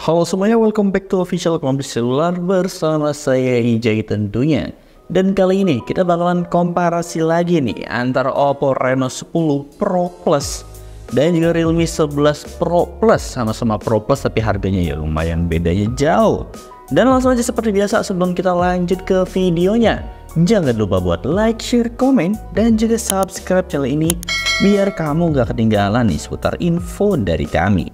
Halo semuanya, welcome back to Official Kompleks Seluler bersama saya Ijay tentunya. Dan kali ini kita bakalan komparasi lagi nih antara Oppo Reno 10 Pro Plus dan juga Realme 11 Pro Plus. Sama-sama Pro Plus tapi harganya ya lumayan bedanya jauh. Dan langsung aja seperti biasa, sebelum kita lanjut ke videonya, jangan lupa buat like, share, komen, dan juga subscribe channel ini biar kamu gak ketinggalan nih seputar info dari kami.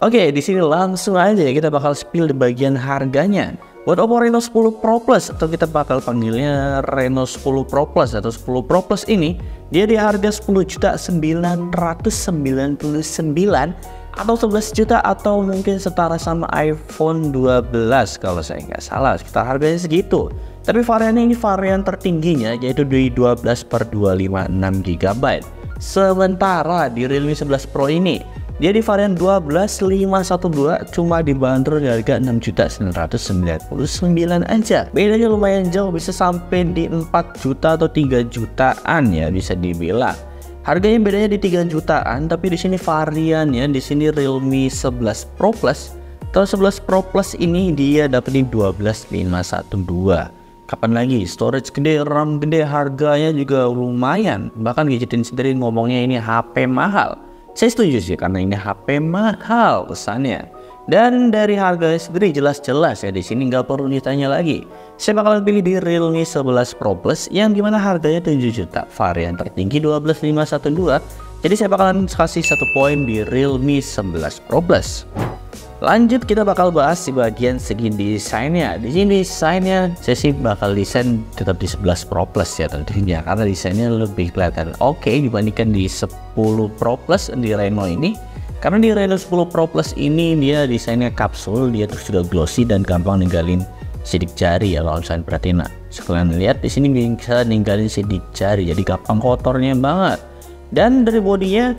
Oke, di sini langsung aja ya kita bakal spill di bagian harganya. Buat Oppo Reno 10 Pro Plus atau kita bakal panggilnya Reno 10 Pro Plus atau 10 Pro Plus ini, dia di harga 10.999 atau 11 juta atau mungkin setara sama iPhone 12 kalau saya nggak salah, sekitar harganya segitu. Tapi variannya ini varian tertingginya yaitu di 12/256 GB. Sementara di Realme 11 Pro ini dia di varian 12512 cuma dibanderol di harga 6.999 aja. Bedanya lumayan jauh, bisa sampai di 4 juta atau 3 jutaan ya bisa dibilang. Harganya bedanya di 3 jutaan, tapi di sini variannya di sini Realme 11 Pro Plus atau 11 Pro Plus ini dia dapat di 12512. Kapan lagi storage gede, RAM gede, harganya juga lumayan. Bahkan Gadgetin sendiri ngomongnya ini HP mahal. Saya setuju sih karena ini HP mahal pesannya. Dan dari harganya sendiri jelas-jelas ya, di sini nggak perlu ditanya lagi. Saya bakalan pilih di Realme 11 Pro Plus yang dimana harganya 7 juta, varian tertinggi 12512. Jadi saya bakalan kasih 1 poin di Realme 11 Pro Plus. Lanjut kita bakal bahas di bagian segi desainnya. Di sini desainnya saya sih bakal desain tetap di 11 Pro Plus ya tentunya, karena desainnya lebih kelihatan oke dibandingkan di 10 Pro Plus di Reno ini. Karena di Reno 10 Pro Plus ini dia desainnya kapsul, dia terus juga glossy dan gampang ninggalin sidik jari ya kalau misalnya perhatiin. Nah, sekalian lihat di sini bisa ninggalin sidik jari, jadi gampang kotornya banget. Dan dari bodinya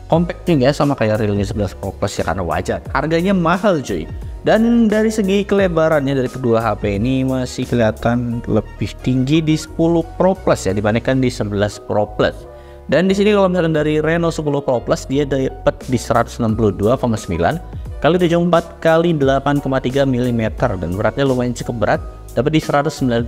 compact juga sama kayak Realme 11 Pro Plus ya, karena wajar harganya mahal cuy. Dan dari segi kelebarannya dari kedua HP ini masih kelihatan lebih tinggi di 10 Pro Plus ya dibandingkan di 11 Pro Plus. Dan di sini kalau misalkan dari Reno 10 Pro Plus dia dapat di 162,9 kali 74 kali 8,3 mm dan beratnya lumayan cukup berat, dapat di 194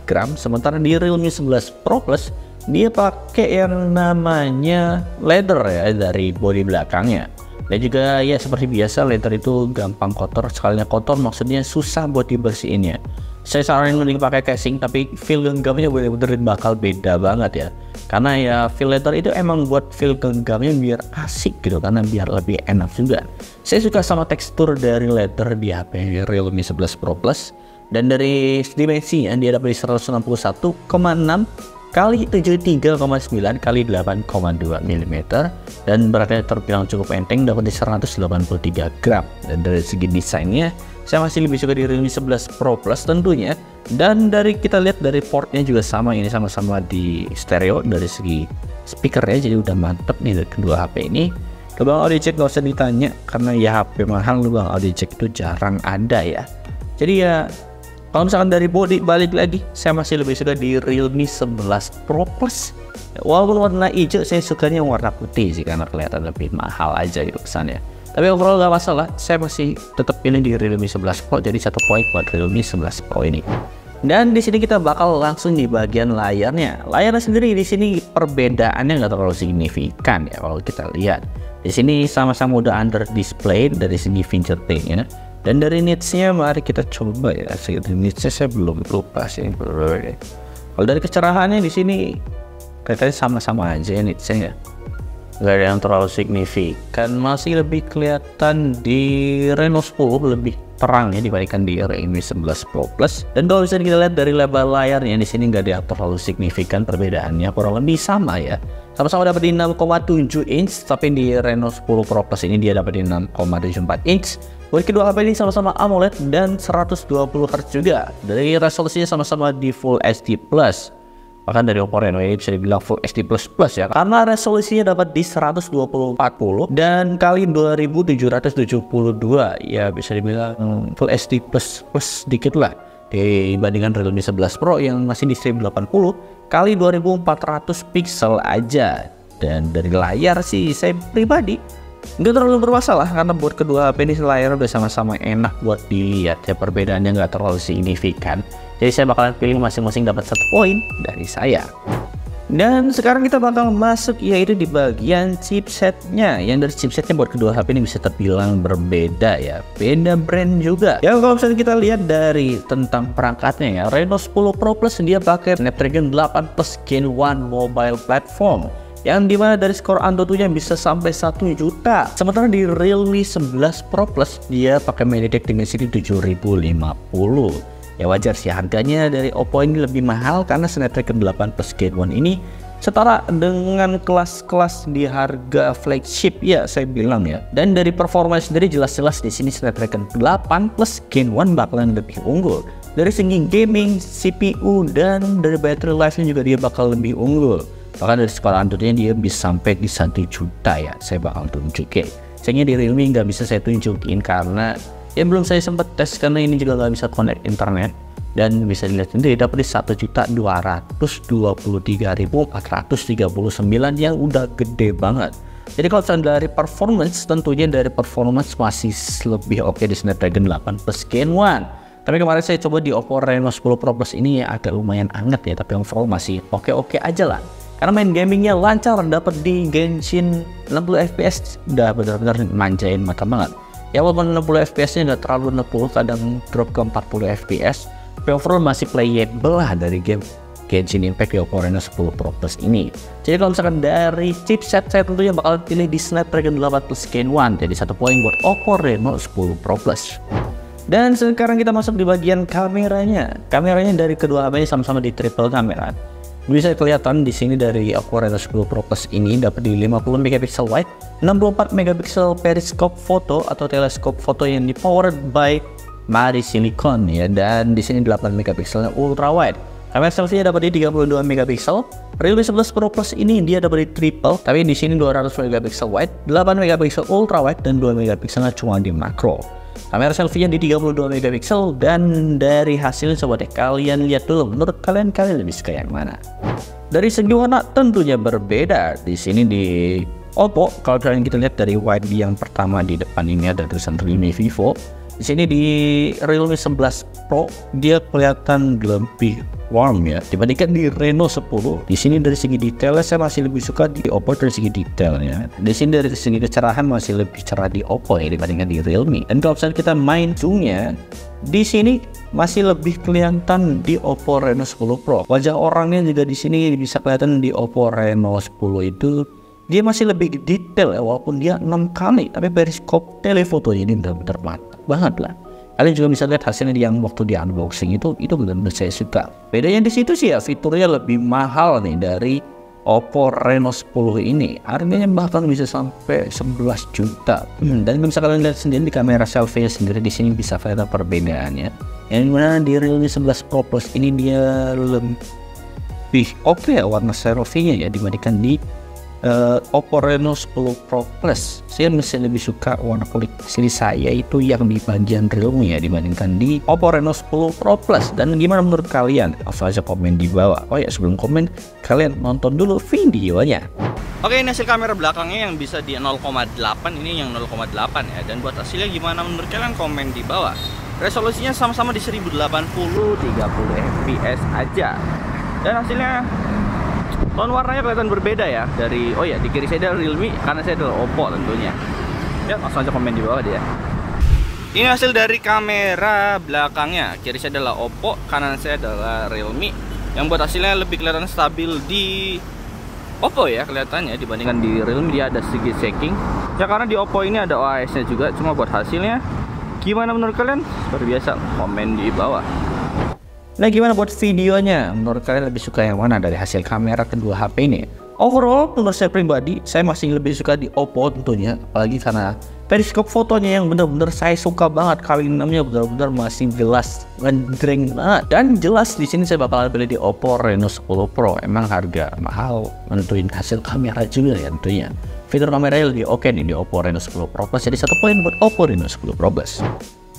gram. Sementara di Realme 11 Pro Plus dia pakai yang namanya leather ya dari bodi belakangnya. Dan juga ya seperti biasa leather itu gampang kotor, sekalinya kotor maksudnya susah buat dibersihinnya. Saya saranin mending pakai casing, tapi feel genggamnya bener-bener bakal beda banget ya. Karena ya feel leather itu emang buat feel genggamnya biar asik gitu, karena biar lebih enak juga. Saya suka sama tekstur dari leather di HP Realme 11 Pro Plus. Dan dari dimensinya dia dapat di 161,6 kali 73,9 kali 8,2 mm dan beratnya terbilang cukup enteng, dapat di 183 gram. Dan dari segi desainnya saya masih lebih suka di Realme 11 Pro Plus tentunya. Dan dari kita lihat dari portnya juga sama, ini sama-sama di stereo dari segi speaker ya, jadi udah mantep nih dari kedua HP ini. Lubang audio jack gak usah ditanya karena ya HP mahal lubang audio jack itu jarang ada ya. Jadi ya kalau misalkan dari body balik lagi, saya masih lebih suka di Realme 11 Pro Plus. Walaupun warna hijau, saya sukanya warna putih sih karena kelihatan lebih mahal aja gitu kesannya. Tapi overall gak masalah, saya masih tetap pilih di Realme 11 Pro, jadi 1 poin buat Realme 11 Pro ini. Dan di sini kita bakal langsung di bagian layarnya. Layarnya sendiri di sini perbedaannya nggak terlalu signifikan ya kalau kita lihat. Di sini sama-sama udah under display dari segi fingerprintnya. Dan dari nitsnya mari kita coba ya. Dari nitsnya saya belum lupa sih. Kalau dari kecerahannya di sini kelihatannya sama-sama aja ya nitsnya ya. Gak ada yang terlalu signifikan, masih lebih kelihatan di Reno 10 lebih terang ya dibandingkan di Realme 11 Pro Plus. Dan kalau bisa kita lihat dari lebar layarnya di sini nggak ada terlalu signifikan perbedaannya, kurang lebih sama ya. Sama-sama dapat di 6,7 inch, tapi di Reno 10 Pro Plus ini dia dapat di 6,74 inch. Buat kedua HP ini sama-sama AMOLED dan 120 Hz juga. Dari resolusinya sama-sama di Full HD Plus. Bahkan dari Oppo Reno ini bisa dibilang Full HD++ ya, karena resolusinya dapat di 1080 dan kali 2772, ya bisa dibilang Full HD++ sedikit lah dibandingkan Realme 11 Pro yang masih di 1080 kali 2400 pixel aja. Dan dari layar sih saya pribadi nggak terlalu bermasalah, karena buat kedua HP ini layar udah sama-sama enak buat dilihat ya, perbedaannya nggak terlalu signifikan. Jadi saya bakalan pilih masing-masing dapat 1 poin dari saya. Dan sekarang kita bakal masuk yaitu di bagian chipsetnya. Yang dari chipsetnya buat kedua HP ini bisa terbilang berbeda ya, beda brand juga. Ya kalau misalnya kita lihat dari tentang perangkatnya ya, Reno 10 Pro Plus dia pakai Snapdragon 8 Plus Gen 1 mobile platform, yang dimana dari skor Antutunya bisa sampai 1 juta. Sementara di Realme 11 Pro Plus dia pakai MediaTek Dimensity 7050. Ya wajar sih harganya dari Oppo ini lebih mahal karena Snapdragon 8 Plus Gen 1 ini setara dengan kelas-kelas di harga flagship ya saya bilang ya. Dan dari performa sendiri jelas-jelas di sini Snapdragon 8 Plus Gen 1 bakalan lebih unggul. Dari segi gaming, CPU dan dari battery life-nya juga dia bakal lebih unggul. Bahkan dari skor Antutunya dia bisa sampai di 1 juta ya, saya bakal tunjukin. Sayangnya di Realme nggak bisa saya tunjukin karena ya belum saya sempat tes, karena ini juga nggak bisa connect internet. Dan bisa dilihat sendiri dapat di 1.223.439 yang udah gede banget. Jadi kalau misalnya dari performance, tentunya dari performance masih lebih oke di Snapdragon 8 Plus Gen 1. Tapi kemarin saya coba di Oppo Reno 10 Pro Plus ini ya agak lumayan anget ya, tapi overall masih oke-oke aja lah. Karena main gamingnya lancar, dapat di Genshin 60 fps udah benar-benar manjain mata banget. Ya walaupun 60 fps nya nggak terlalu 60, kadang drop ke 40 fps, tapi overall masih playable lah dari game Genshin Impact di Oppo Reno 10 Pro Plus ini. Jadi kalau misalkan dari chipset, saya tentunya bakal pilih di Snapdragon 8 Plus Gen 1. Jadi 1 poin buat Oppo Reno 10 Pro Plus. Dan sekarang kita masuk di bagian kameranya. Kameranya dari kedua HP sama-sama di triple kamera. Bisa kelihatan di sini dari Oppo Reno 10 Pro Plus ini dapat di 50 megapiksel wide, 64 megapiksel periscope foto atau teleskop foto yang dipowered by Mari Silicon ya, dan di sini 8 megapikselnya ultra wide. Kamera selfie-nya dapat di 32 megapiksel. Realme 11 Pro Plus ini dia dapat di triple, tapi di sini 200 megapiksel wide, 8 megapiksel ultra wide dan 2 megapikselnya cuma di makro. Kamera selfie-nya di 32 megapiksel, dan dari hasilnya coba deh kalian lihat dulu, menurut kalian lebih suka yang mana? Dari segi warna tentunya berbeda. Di sini di Oppo kalau kalian kita lihat dari wide yang pertama di depan ini ada tulisan Realme Vivo. Di sini di Realme 11 Pro dia kelihatan lebih warm ya dibandingkan di Reno 10. Di sini dari segi detailnya saya masih lebih suka di Oppo dari segi detailnya. Di sini dari segi kecerahan masih lebih cerah di Oppo ya dibandingkan di Realme. Dan kalau misalnya kita main zoomnya, di sini masih lebih kelihatan di Oppo Reno 10 Pro. Wajah orangnya juga di sini bisa kelihatan di Oppo Reno 10 itu dia masih lebih detail ya, walaupun dia 6 kali, tapi periskop telefotonya ini benar-benar mantap banget lah. Kalian juga bisa lihat hasilnya yang waktu di unboxing itu benar-benar saya suka. Bedanya di situ sih ya, fiturnya lebih mahal nih dari Oppo Reno 10 ini. Harganya bahkan bisa sampai 11 juta. Dan bisa kalian lihat sendiri di kamera selfie sendiri, di sini bisa kelihatan perbedaannya. Yang dimana di Realme 11 Pro Plus ini dia lebih oke ya warna selfie-nya ya dibandingkan di Oppo Reno 10 Pro Plus. Saya masih lebih suka warna kulit sini saya itu yang di bagian Realme ya dibandingkan di Oppo Reno 10 Pro Plus. Dan gimana menurut kalian? Langsung aja komen di bawah. Oh ya sebelum komen, kalian nonton dulu videonya. Oke, ini hasil kamera belakangnya yang bisa di 0,8, ini yang 0,8 ya. Dan buat hasilnya gimana menurut kalian, komen di bawah. Resolusinya sama-sama di 1080 30 fps aja. Dan hasilnya tone warnanya kelihatan berbeda ya dari, oh ya di kiri saya adalah Realme, karena saya adalah Oppo tentunya. Ya langsung aja komen di bawah dia. Ini hasil dari kamera belakangnya. Kiri saya adalah Oppo, kanan saya adalah Realme. Yang buat hasilnya lebih kelihatan stabil di Oppo ya kelihatannya dibandingkan di Realme. Dia ada sedikit shaking ya karena di Oppo ini ada OIS nya juga. Cuma buat hasilnya gimana menurut kalian? Seperti biasa komen di bawah. Nah gimana buat videonya? Menurut kalian lebih suka yang mana dari hasil kamera kedua HP ini? Overall, menurut saya pribadi, saya masih lebih suka di Oppo tentunya, apalagi karena periskop fotonya yang benar-benar saya suka banget. Kali 6-nya benar-benar masih jelas, ngedreng banget. Dan jelas di sini saya bakalan pilih di Oppo Reno 10 Pro. Emang harga mahal, menentuin hasil kamera juga ya tentunya. Fitur kameranya lebih oke nih di Oppo Reno 10 Pro Plus, jadi 1 poin buat Oppo Reno 10 Pro Plus.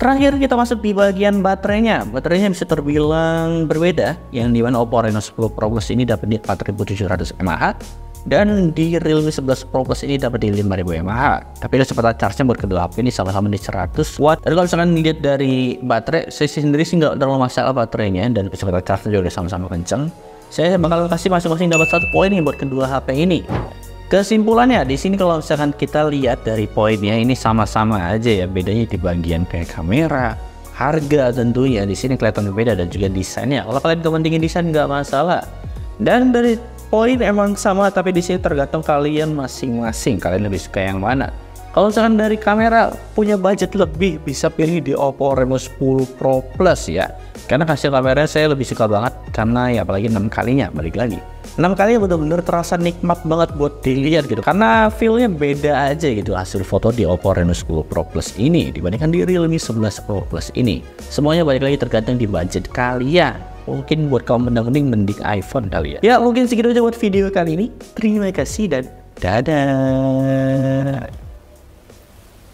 Terakhir kita masuk di bagian baterainya. Baterainya bisa terbilang berbeda, yang dimana Oppo Reno 10 Pro Plus ini dapat di 4700 mAh dan di Realme 11 Pro Plus ini dapat di 5000 mAh. Tapi kecepatan charge-nya buat kedua HP ini sama-sama di 100 watt. Dan kalau misalkan dilihat dari baterai, saya sendiri sih nggak terlalu masalah baterainya, dan kecepatan charge-nya juga sama-sama kenceng. Saya bakal kasih masing-masing dapat 1 poin nih buat kedua HP ini. Kesimpulannya di sini kalau misalkan kita lihat dari poinnya ini sama-sama aja ya, bedanya di bagian kayak kamera, harga tentunya di sini kelihatan berbeda, dan juga desainnya. Kalau kalian kepentingin desain nggak masalah. Dan dari poin emang sama, tapi di sini tergantung kalian masing-masing. Kalian lebih suka yang mana? Kalau misalkan dari kamera punya budget lebih, bisa pilih di Oppo Reno 10 Pro Plus ya. Karena hasil kameranya saya lebih suka banget, karena ya apalagi 6 kalinya, balik lagi 6 kalinya bener-bener terasa nikmat banget buat dilihat gitu. Karena feelnya beda aja gitu hasil foto di Oppo Reno 10 Pro Plus ini dibandingkan di Realme 11 Pro Plus ini. Semuanya balik lagi tergantung di budget kalian. Mungkin buat kaum mending iPhone kali ya. Ya mungkin segitu aja buat video kali ini. Terima kasih dan dadah.